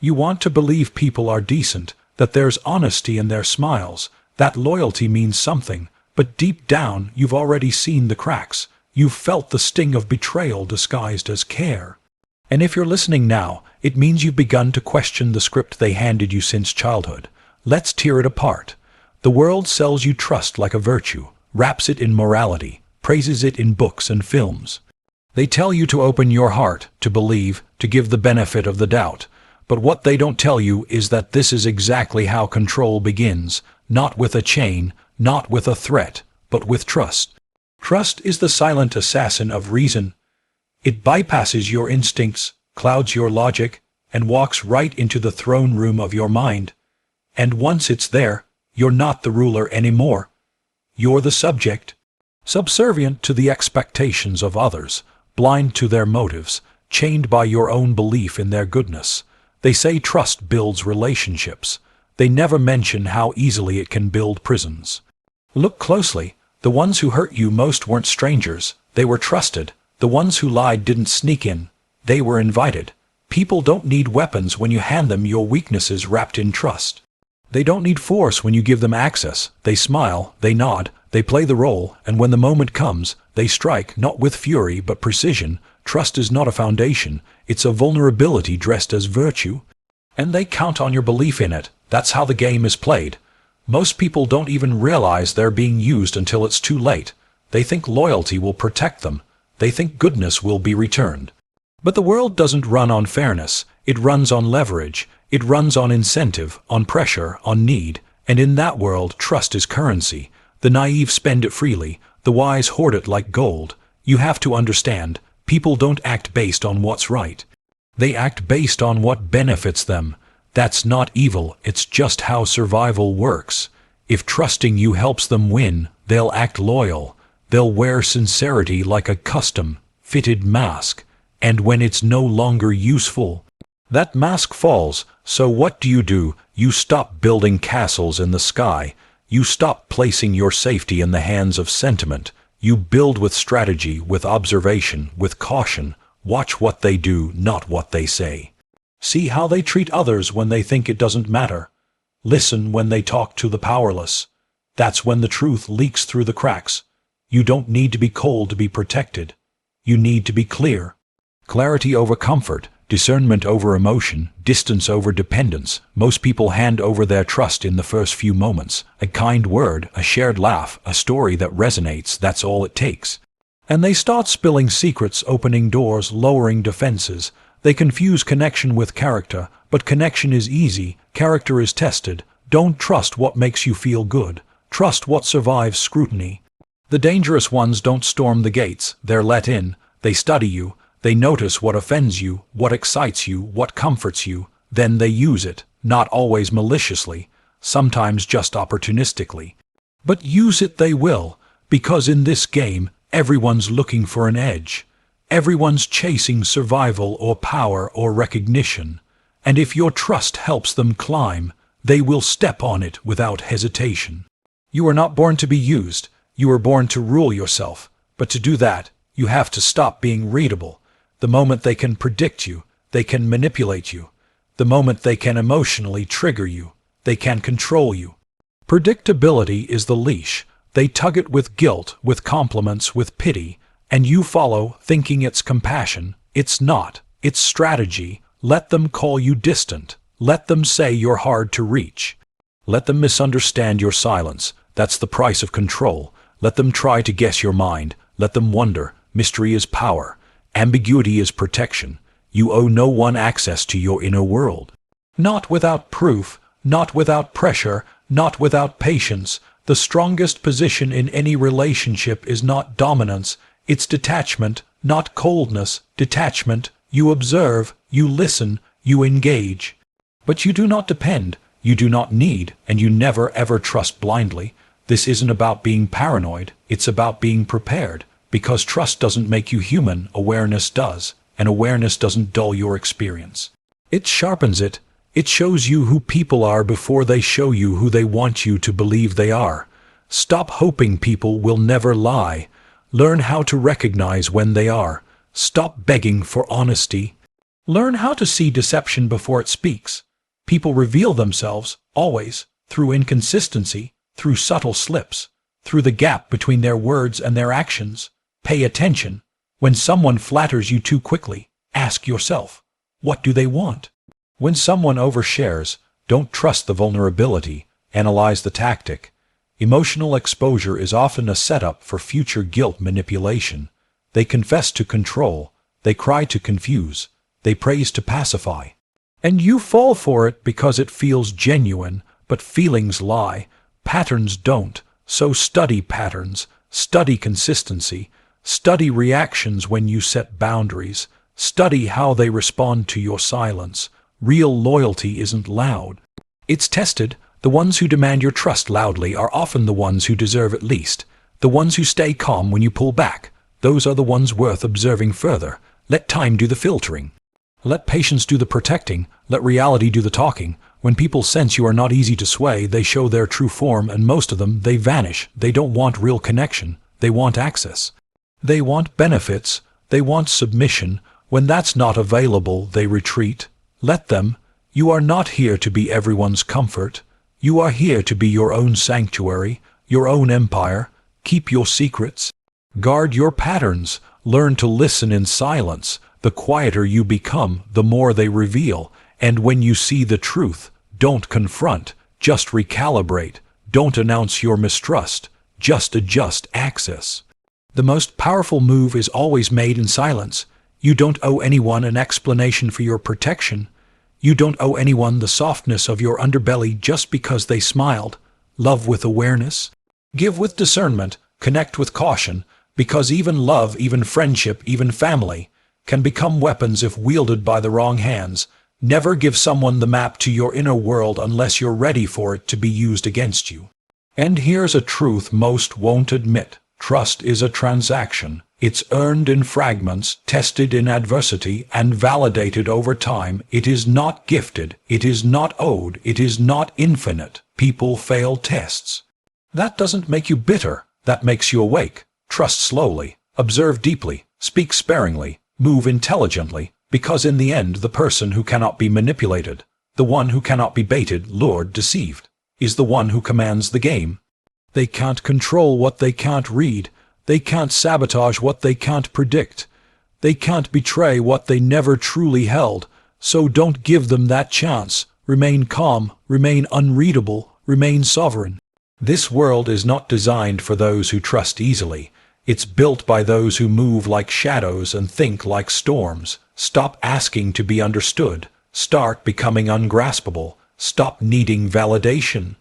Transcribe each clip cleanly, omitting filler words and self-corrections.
You want to believe people are decent, that there's honesty in their smiles, that loyalty means something, but deep down you've already seen the cracks. You've felt the sting of betrayal disguised as care. And if you're listening now, it means you've begun to question the script they handed you since childhood. Let's tear it apart. The world sells you trust like a virtue, wraps it in morality, praises it in books and films. They tell you to open your heart, to believe, to give the benefit of the doubt. But what they don't tell you is that this is exactly how control begins, not with a chain, not with a threat, but with trust. Trust is the silent assassin of reason. It bypasses your instincts, clouds your logic, and walks right into the throne room of your mind. And once it's there, you're not the ruler anymore. You're the subject, subservient to the expectations of others, blind to their motives, chained by your own belief in their goodness. They say trust builds relationships. They never mention how easily it can build prisons. Look closely. The ones who hurt you most weren't strangers. They were trusted. The ones who lied didn't sneak in. They were invited. People don't need weapons when you hand them your weaknesses wrapped in trust. They don't need force when you give them access. They smile, they nod, they play the role, and when the moment comes, they strike, not with fury but precision. Trust is not a foundation, it's a vulnerability dressed as virtue. And they count on your belief in it. That's how the game is played. Most people don't even realize they're being used until it's too late. They think loyalty will protect them. They think goodness will be returned. But the world doesn't run on fairness. It runs on leverage. It runs on incentive, on pressure, on need. And in that world, trust is currency. The naive spend it freely. The wise hoard it like gold. You have to understand, people don't act based on what's right. They act based on what benefits them. That's not evil, it's just how survival works. If trusting you helps them win, they'll act loyal. They'll wear sincerity like a custom-fitted mask. And when it's no longer useful, that mask falls. So what do? You stop building castles in the sky. You stop placing your safety in the hands of sentiment. You build with strategy, with observation, with caution. Watch what they do, not what they say. See how they treat others when they think it doesn't matter. Listen when they talk to the powerless. That's when the truth leaks through the cracks. You don't need to be cold to be protected. You need to be clear. Clarity over comfort, discernment over emotion, distance over dependence. Most people hand over their trust in the first few moments. A kind word, a shared laugh, a story that resonates, that's all it takes. And they start spilling secrets, opening doors, lowering defenses. They confuse connection with character, but connection is easy, character is tested. Don't trust what makes you feel good. Trust what survives scrutiny. The dangerous ones don't storm the gates, they're let in. They study you. They notice what offends you, what excites you, what comforts you. Then they use it, not always maliciously, sometimes just opportunistically. But use it they will, because in this game, everyone's looking for an edge. Everyone's chasing survival or power or recognition. And if your trust helps them climb, they will step on it without hesitation. You are not born to be used. You were born to rule yourself. But to do that, you have to stop being readable. The moment they can predict you, they can manipulate you. The moment they can emotionally trigger you, they can control you. Predictability is the leash. They tug it with guilt, with compliments, with pity, and you follow, thinking it's compassion. It's not. It's strategy. Let them call you distant. Let them say you're hard to reach. Let them misunderstand your silence. That's the price of control. Let them try to guess your mind. Let them wonder. Mystery is power. Ambiguity is protection. You owe no one access to your inner world. Not without proof, not without pressure, not without patience. The strongest position in any relationship is not dominance, it's detachment, not coldness, detachment. You observe, you listen, you engage. But you do not depend, you do not need, and you never ever trust blindly. This isn't about being paranoid, it's about being prepared. Because trust doesn't make you human, awareness does, and awareness doesn't dull your experience. It sharpens it. It shows you who people are before they show you who they want you to believe they are. Stop hoping people will never lie. Learn how to recognize when they are. Stop begging for honesty. Learn how to see deception before it speaks. People reveal themselves, always, through inconsistency, through subtle slips, through the gap between their words and their actions. Pay attention. When someone flatters you too quickly, ask yourself, what do they want? When someone overshares, don't trust the vulnerability, analyze the tactic. Emotional exposure is often a setup for future guilt manipulation. They confess to control, they cry to confuse, they praise to pacify. And you fall for it because it feels genuine, but feelings lie, patterns don't. So study patterns, study consistency, study reactions when you set boundaries, study how they respond to your silence. Real loyalty isn't loud. It's tested. The ones who demand your trust loudly are often the ones who deserve it least. The ones who stay calm when you pull back, those are the ones worth observing further. Let time do the filtering. Let patience do the protecting. Let reality do the talking. When people sense you are not easy to sway, they show their true form, and most of them, they vanish. They don't want real connection. They want access. They want benefits. They want submission. When that's not available, they retreat. Let them. You are not here to be everyone's comfort. You are here to be your own sanctuary, your own empire. Keep your secrets. Guard your patterns. Learn to listen in silence. The quieter you become, the more they reveal. And when you see the truth, don't confront, just recalibrate. Don't announce your mistrust, just adjust access. The most powerful move is always made in silence. You don't owe anyone an explanation for your protection. You don't owe anyone the softness of your underbelly just because they smiled. Love with awareness. Give with discernment. Connect with caution. Because even love, even friendship, even family can become weapons if wielded by the wrong hands. Never give someone the map to your inner world unless you're ready for it to be used against you. And here's a truth most won't admit. Trust is a transaction. It's earned in fragments, tested in adversity, and validated over time. It is not gifted. It is not owed. It is not infinite. People fail tests. That doesn't make you bitter. That makes you awake. Trust slowly. Observe deeply. Speak sparingly. Move intelligently. Because in the end, the person who cannot be manipulated, the one who cannot be baited, lured, deceived, is the one who commands the game. They can't control what they can't read. They can't sabotage what they can't predict. They can't betray what they never truly held. So don't give them that chance. Remain calm, remain unreadable, remain sovereign. This world is not designed for those who trust easily. It's built by those who move like shadows and think like storms. Stop asking to be understood. Start becoming ungraspable. Stop needing validation.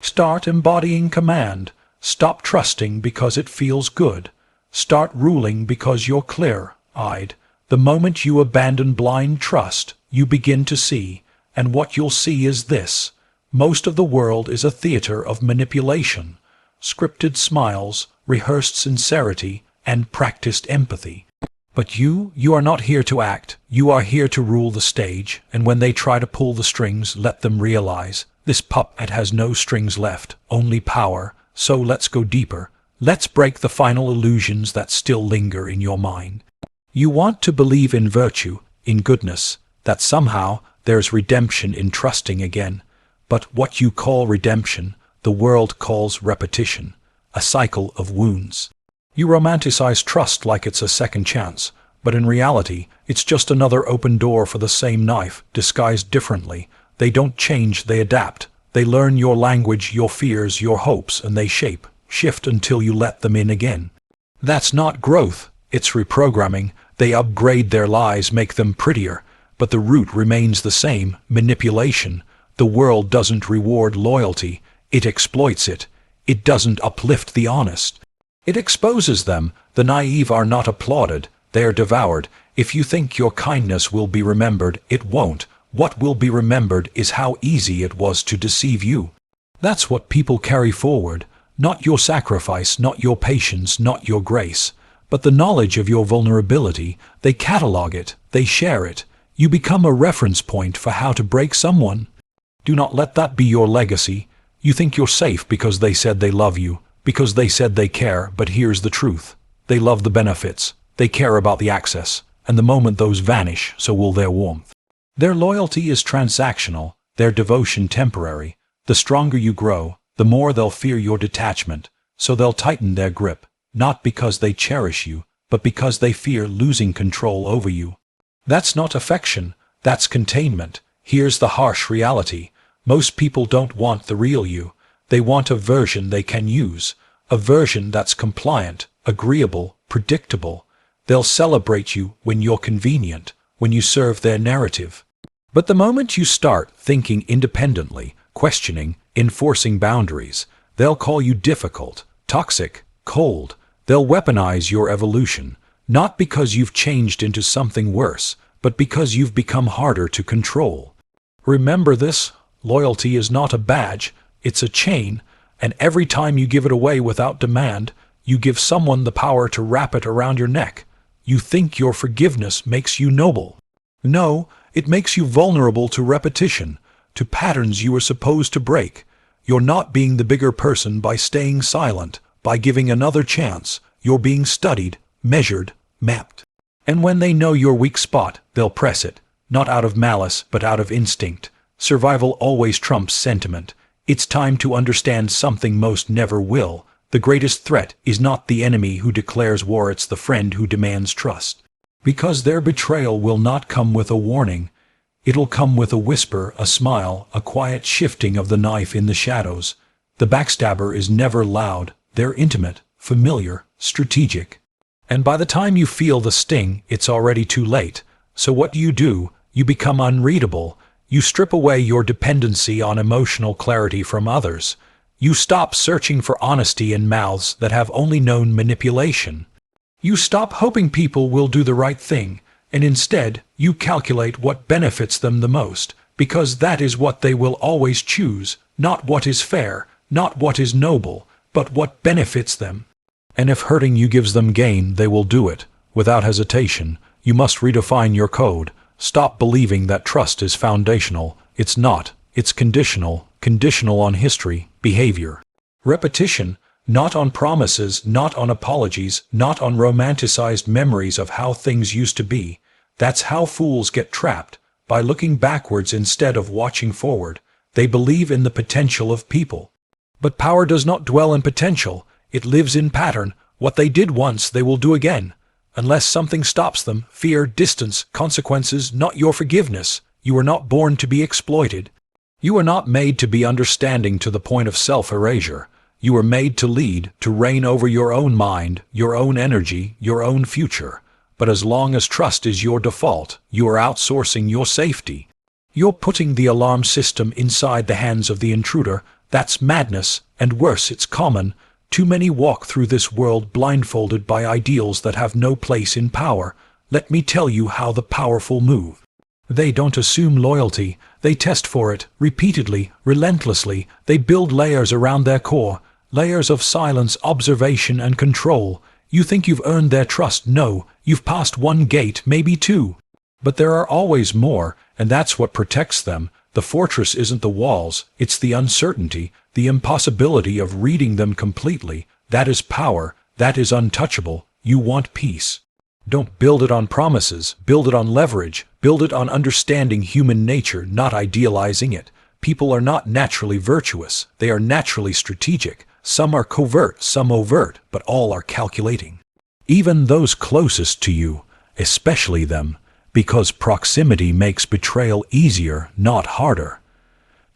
Start embodying command. Stop trusting because it feels good. Start ruling because you're clear-eyed. The moment you abandon blind trust, you begin to see, and what you'll see is this. Most of the world is a theater of manipulation. Scripted smiles, rehearsed sincerity, and practiced empathy. But you are not here to act. You are here to rule the stage, and when they try to pull the strings, let them realize, this puppet has no strings left, only power. So let's go deeper. Let's break the final illusions that still linger in your mind. You want to believe in virtue, in goodness, that somehow there's redemption in trusting again. But what you call redemption, the world calls repetition, a cycle of wounds. You romanticize trust like it's a second chance, but in reality, it's just another open door for the same knife, disguised differently. They don't change, they adapt. They learn your language, your fears, your hopes, and they shape, shift until you let them in again. That's not growth, it's reprogramming. They upgrade their lies, make them prettier, but the root remains the same, manipulation. The world doesn't reward loyalty, it exploits it. It doesn't uplift the honest. It exposes them. The naive are not applauded, they are devoured. If you think your kindness will be remembered, it won't. What will be remembered is how easy it was to deceive you. That's what people carry forward, not your sacrifice, not your patience, not your grace, but the knowledge of your vulnerability. They catalog it, they share it. You become a reference point for how to break someone. Do not let that be your legacy. You think you're safe because they said they love you, because they said they care, but here's the truth. They love the benefits, they care about the access, and the moment those vanish, so will their warmth. Their loyalty is transactional, their devotion temporary. The stronger you grow, the more they'll fear your detachment, so they'll tighten their grip, not because they cherish you, but because they fear losing control over you. That's not affection, that's containment. Here's the harsh reality. Most people don't want the real you. They want a version they can use, a version that's compliant, agreeable, predictable. They'll celebrate you when you're convenient, when you serve their narrative. But the moment you start thinking independently, questioning, enforcing boundaries, they'll call you difficult, toxic, cold. They'll weaponize your evolution, not because you've changed into something worse, but because you've become harder to control. Remember this, loyalty is not a badge, it's a chain, and every time you give it away without demand, you give someone the power to wrap it around your neck. You think your forgiveness makes you noble. No, it makes you vulnerable to repetition, to patterns you were supposed to break. You're not being the bigger person by staying silent, by giving another chance. You're being studied, measured, mapped. And when they know your weak spot, they'll press it, not out of malice, but out of instinct. Survival always trumps sentiment. It's time to understand something most never will. The greatest threat is not the enemy who declares war, it's the friend who demands trust. Because their betrayal will not come with a warning. It'll come with a whisper, a smile, a quiet shifting of the knife in the shadows. The backstabber is never loud. They're intimate, familiar, strategic. And by the time you feel the sting, it's already too late. So what do? You become unreadable. You strip away your dependency on emotional clarity from others. You stop searching for honesty in mouths that have only known manipulation. You stop hoping people will do the right thing, and instead, you calculate what benefits them the most, because that is what they will always choose, not what is fair, not what is noble, but what benefits them. And if hurting you gives them gain, they will do it, without hesitation. You must redefine your code. Stop believing that trust is foundational. It's not. It's conditional, conditional on history, behavior, repetition, not on promises, not on apologies, not on romanticized memories of how things used to be. That's how fools get trapped, by looking backwards instead of watching forward. They believe in the potential of people. But power does not dwell in potential. It lives in pattern. What they did once, they will do again. Unless something stops them, fear, distance, consequences, not your forgiveness. You were not born to be exploited. You were not made to be understanding to the point of self-erasure. You were made to lead, to reign over your own mind, your own energy, your own future. But as long as trust is your default, you are outsourcing your safety. You're putting the alarm system inside the hands of the intruder. That's madness, and worse, it's common. Too many walk through this world blindfolded by ideals that have no place in power. Let me tell you how the powerful move. They don't assume loyalty. They test for it, repeatedly, relentlessly. They build layers around their core, layers of silence, observation, and control. You think you've earned their trust? No, you've passed one gate, maybe two. But there are always more, and that's what protects them. The fortress isn't the walls, it's the uncertainty, the impossibility of reading them completely. That is power, that is untouchable. You want peace. Don't build it on promises, build it on leverage, build it on understanding human nature, not idealizing it. People are not naturally virtuous, they are naturally strategic. Some are covert, some overt, but all are calculating. Even those closest to you, especially them, because proximity makes betrayal easier, not harder.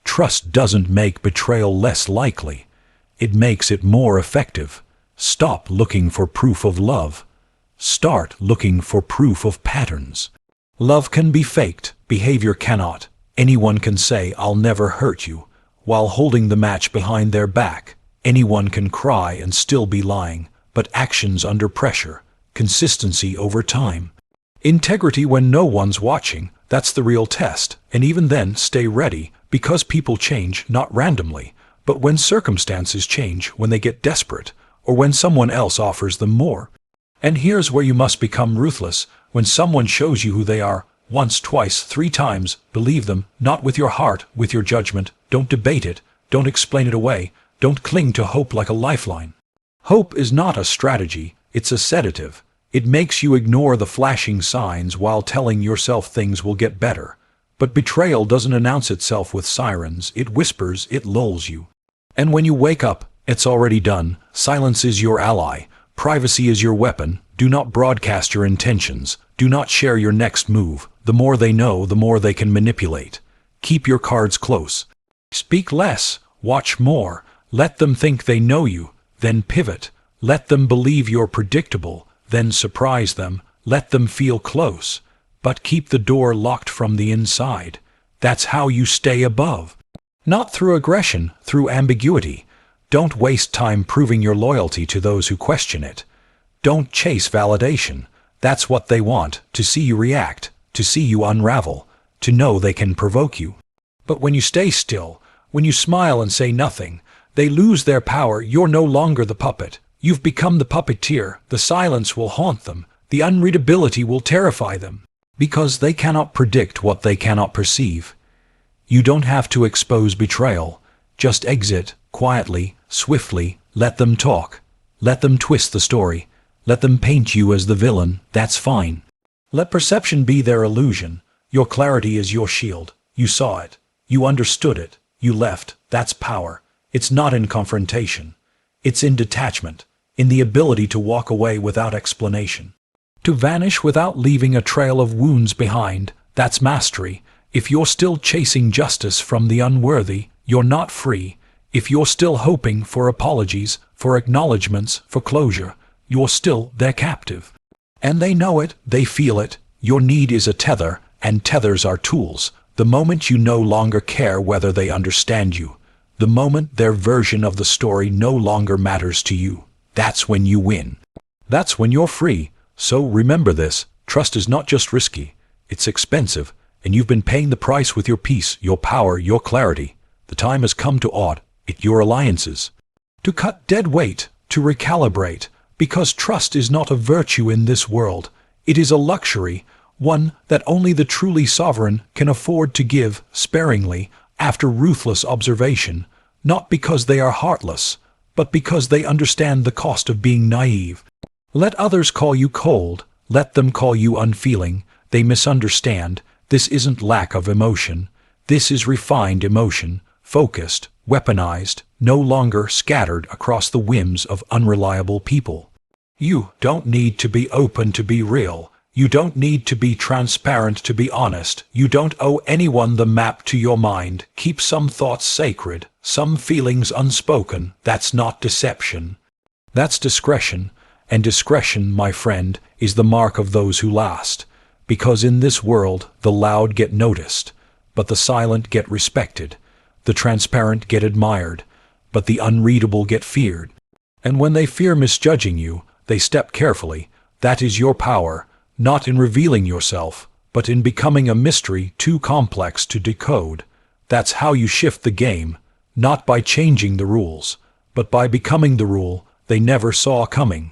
Trust doesn't make betrayal less likely. It makes it more effective. Stop looking for proof of love. Start looking for proof of patterns. Love can be faked, behavior cannot. Anyone can say, "I'll never hurt you," while holding the match behind their back. Anyone can cry and still be lying, but actions under pressure, consistency over time. Integrity when no one's watching, that's the real test, and even then stay ready, because people change, not randomly, but when circumstances change, when they get desperate, or when someone else offers them more. And here's where you must become ruthless. When someone shows you who they are, once, twice, 3 times, believe them, not with your heart, with your judgment. Don't debate it, don't explain it away, don't cling to hope like a lifeline. Hope is not a strategy, it's a sedative. It makes you ignore the flashing signs while telling yourself things will get better. But betrayal doesn't announce itself with sirens, it whispers, it lulls you. And when you wake up, it's already done. Silence is your ally. Privacy is your weapon. Do not broadcast your intentions. Do not share your next move. The more they know, the more they can manipulate. Keep your cards close. Speak less. Watch more. Let them think they know you. Then pivot. Let them believe you're predictable. Then surprise them. Let them feel close. But keep the door locked from the inside. That's how you stay above. Not through aggression, through ambiguity. Don't waste time proving your loyalty to those who question it. Don't chase validation. That's what they want, to see you react, to see you unravel, to know they can provoke you. But when you stay still, when you smile and say nothing, they lose their power. You're no longer the puppet. You've become the puppeteer. The silence will haunt them. The unreadability will terrify them. Because they cannot predict what they cannot perceive. You don't have to expose betrayal. Just exit, quietly, swiftly. Let them talk. Let them twist the story. Let them paint you as the villain. That's fine. Let perception be their illusion. Your clarity is your shield. You saw it. You understood it. You left. That's power. It's not in confrontation. It's in detachment. In the ability to walk away without explanation. To vanish without leaving a trail of wounds behind. That's mastery. If you're still chasing justice from the unworthy, you're not free. If you're still hoping for apologies, for acknowledgments, for closure, you're still their captive. And they know it, they feel it. Your need is a tether, and tethers are tools. The moment you no longer care whether they understand you, the moment their version of the story no longer matters to you, that's when you win. That's when you're free. So remember this, trust is not just risky, it's expensive, and you've been paying the price with your peace, your power, your clarity. The time has come to audit your alliances. To cut dead weight, to recalibrate, because trust is not a virtue in this world. It is a luxury, one that only the truly sovereign can afford to give sparingly after ruthless observation, not because they are heartless, but because they understand the cost of being naive. Let others call you cold, let them call you unfeeling, they misunderstand. This isn't lack of emotion, this is refined emotion, focused, weaponized, no longer scattered across the whims of unreliable people. You don't need to be open to be real, you don't need to be transparent to be honest, you don't owe anyone the map to your mind. Keep some thoughts sacred, some feelings unspoken. That's not deception, that's discretion. And discretion, my friend, is the mark of those who last. Because in this world, the loud get noticed, but the silent get respected. The transparent get admired, but the unreadable get feared. And when they fear misjudging you, they step carefully. That is your power, not in revealing yourself, but in becoming a mystery too complex to decode. That's how you shift the game, not by changing the rules, but by becoming the rule they never saw coming.